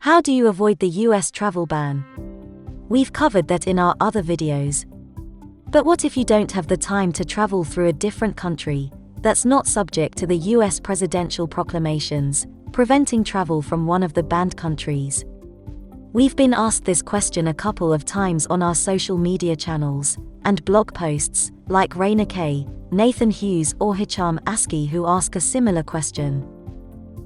How do you avoid the US travel ban? We've covered that in our other videos. But what if you don't have the time to travel through a different country that's not subject to the US presidential proclamations, preventing travel from one of the banned countries? We've been asked this question a couple of times on our social media channels and blog posts, like Raina K, Nathan Hughes or Hicham Aski, who ask a similar question.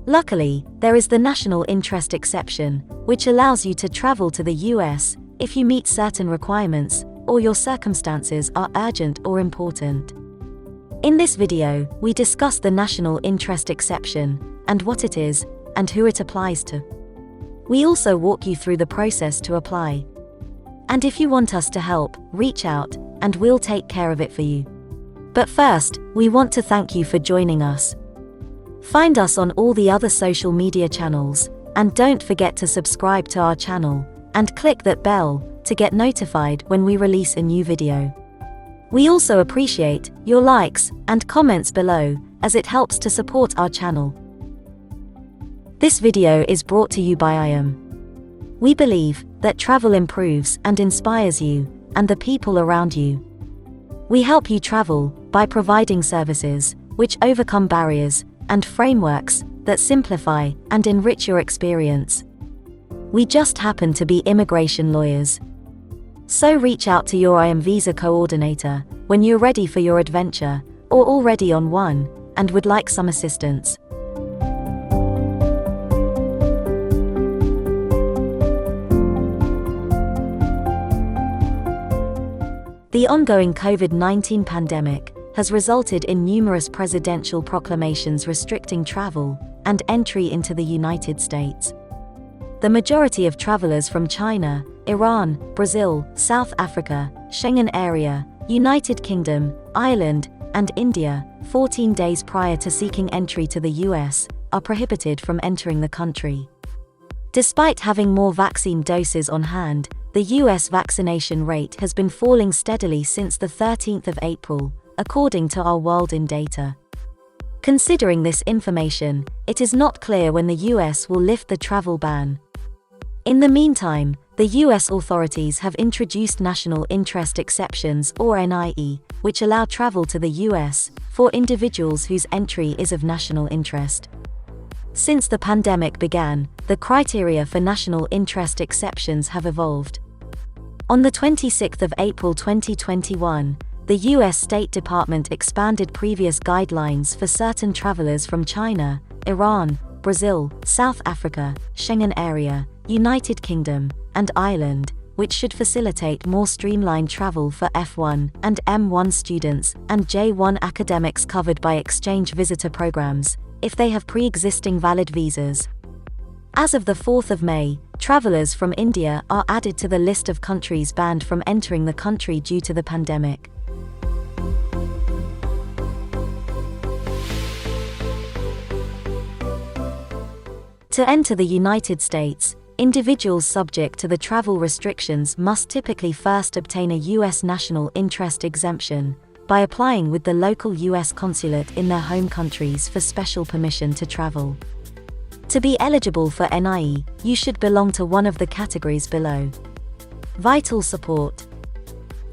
Luckily, there is the national interest exception, which allows you to travel to the US if you meet certain requirements or your circumstances are urgent or important. In this video, we discuss the national interest exception and what it is and who it applies to. We also walk you through the process to apply. And if you want us to help, reach out and we'll take care of it for you. But first, we want to thank you for joining us. Find us on all the other social media channels, and don't forget to subscribe to our channel and click that bell to get notified when we release a new video. We also appreciate your likes and comments below, as it helps to support our channel. This video is brought to you by IAM. We believe that travel improves and inspires you and the people around you. We help you travel by providing services which overcome barriers and frameworks that simplify and enrich your experience. We just happen to be immigration lawyers. So reach out to your IAM visa coordinator when you're ready for your adventure, or already on one, and would like some assistance. The ongoing COVID-19 pandemic has resulted in numerous presidential proclamations restricting travel and entry into the United States. The majority of travelers from China, Iran, Brazil, South Africa, Schengen Area, United Kingdom, Ireland, and India, 14 days prior to seeking entry to the US, are prohibited from entering the country. Despite having more vaccine doses on hand, the US vaccination rate has been falling steadily since the 13th of April, according to our World in data. Considering this information, it is not clear when the US will lift the travel ban. In the meantime, the US authorities have introduced national interest exceptions, or NIE, which allow travel to the US for individuals whose entry is of national interest. Since the pandemic began, the criteria for national interest exceptions have evolved. On the 26th of April 2021, the US State Department expanded previous guidelines for certain travelers from China, Iran, Brazil, South Africa, Schengen Area, United Kingdom, and Ireland, which should facilitate more streamlined travel for F1 and M1 students and J1 academics covered by exchange visitor programs, if they have pre-existing valid visas. As of the 4th of May, travelers from India are added to the list of countries banned from entering the country due to the pandemic. To enter the United States, individuals subject to the travel restrictions must typically first obtain a U.S. national interest exemption by applying with the local U.S. consulate in their home countries for special permission to travel. To be eligible for NIE, you should belong to one of the categories below. Vital support.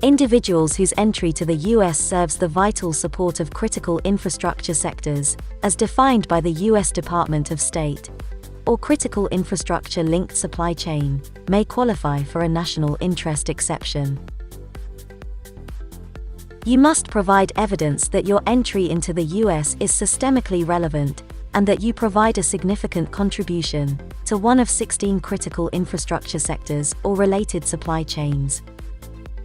Individuals whose entry to the U.S. serves the vital support of critical infrastructure sectors, as defined by the U.S. Department of State, or critical infrastructure-linked supply chain, may qualify for a national interest exception. You must provide evidence that your entry into the US is systemically relevant, and that you provide a significant contribution to one of 16 critical infrastructure sectors or related supply chains.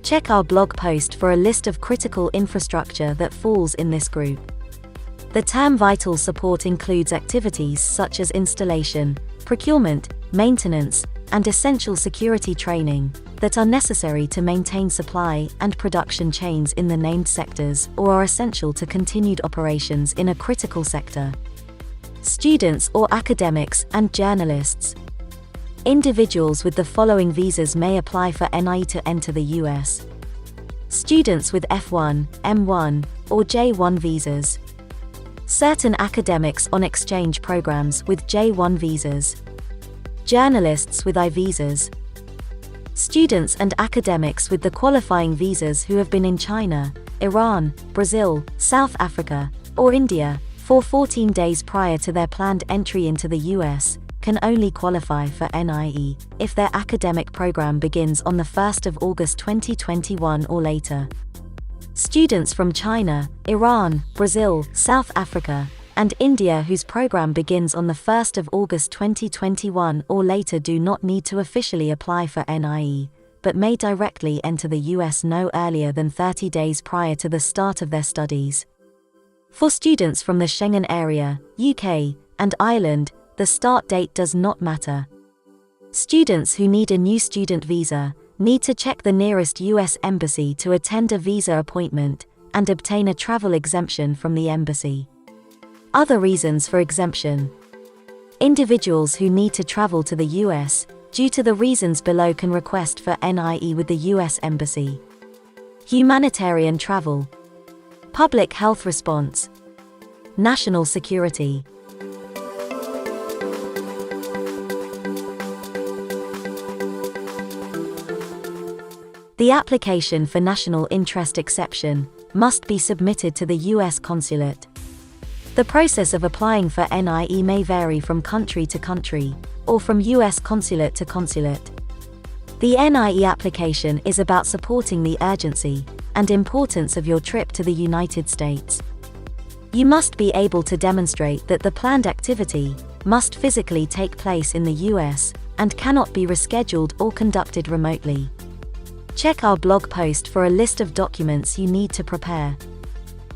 Check our blog post for a list of critical infrastructure that falls in this group. The term vital support includes activities such as installation, procurement, maintenance, and essential security training that are necessary to maintain supply and production chains in the named sectors or are essential to continued operations in a critical sector. Students or academics and journalists. Individuals with the following visas may apply for NIE to enter the US. Students with F1, M1, or J1 visas. Certain academics on exchange programs with J1 visas. journalists with I-visas, students and academics with the qualifying visas who have been in China, Iran, Brazil, South Africa, or India for 14 days prior to their planned entry into the US, can only qualify for NIE if their academic program begins on the 1st of August 2021 or later. Students from China, Iran, Brazil, South Africa, and India whose program begins on the 1st of August 2021 or later do not need to officially apply for NIE, but may directly enter the US no earlier than 30 days prior to the start of their studies. For students from the Schengen Area, UK, and Ireland, the start date does not matter. Students who need a new student visa need to check the nearest US embassy to attend a visa appointment and obtain a travel exemption from the embassy. Other reasons for exemption. Individuals who need to travel to the US due to the reasons below can request for NIE with the US Embassy. Humanitarian travel. Public health response. National security. The application for national interest exception must be submitted to the US consulate. The process of applying for NIE may vary from country to country, or from US consulate to consulate. The NIE application is about supporting the urgency and importance of your trip to the United States. You must be able to demonstrate that the planned activity must physically take place in the US and cannot be rescheduled or conducted remotely. Check our blog post for a list of documents you need to prepare.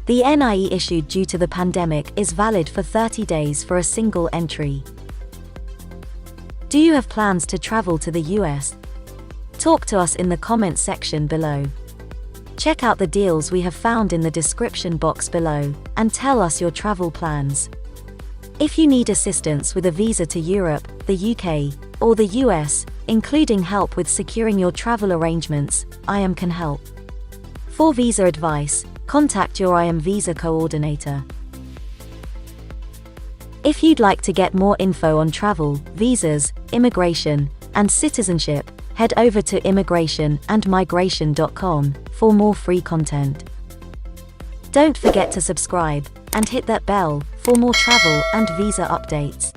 The NIE issued due to the pandemic is valid for 30 days for a single entry. Do you have plans to travel to the US? Talk to us in the comments section below. Check out the deals we have found in the description box below, and tell us your travel plans. If you need assistance with a visa to Europe, the UK, or the US, including help with securing your travel arrangements, IAM can help. For visa advice, contact your IAM visa coordinator. If you'd like to get more info on travel, visas, immigration, and citizenship, head over to immigrationandmigration.com for more free content. Don't forget to subscribe and hit that bell for more travel and visa updates.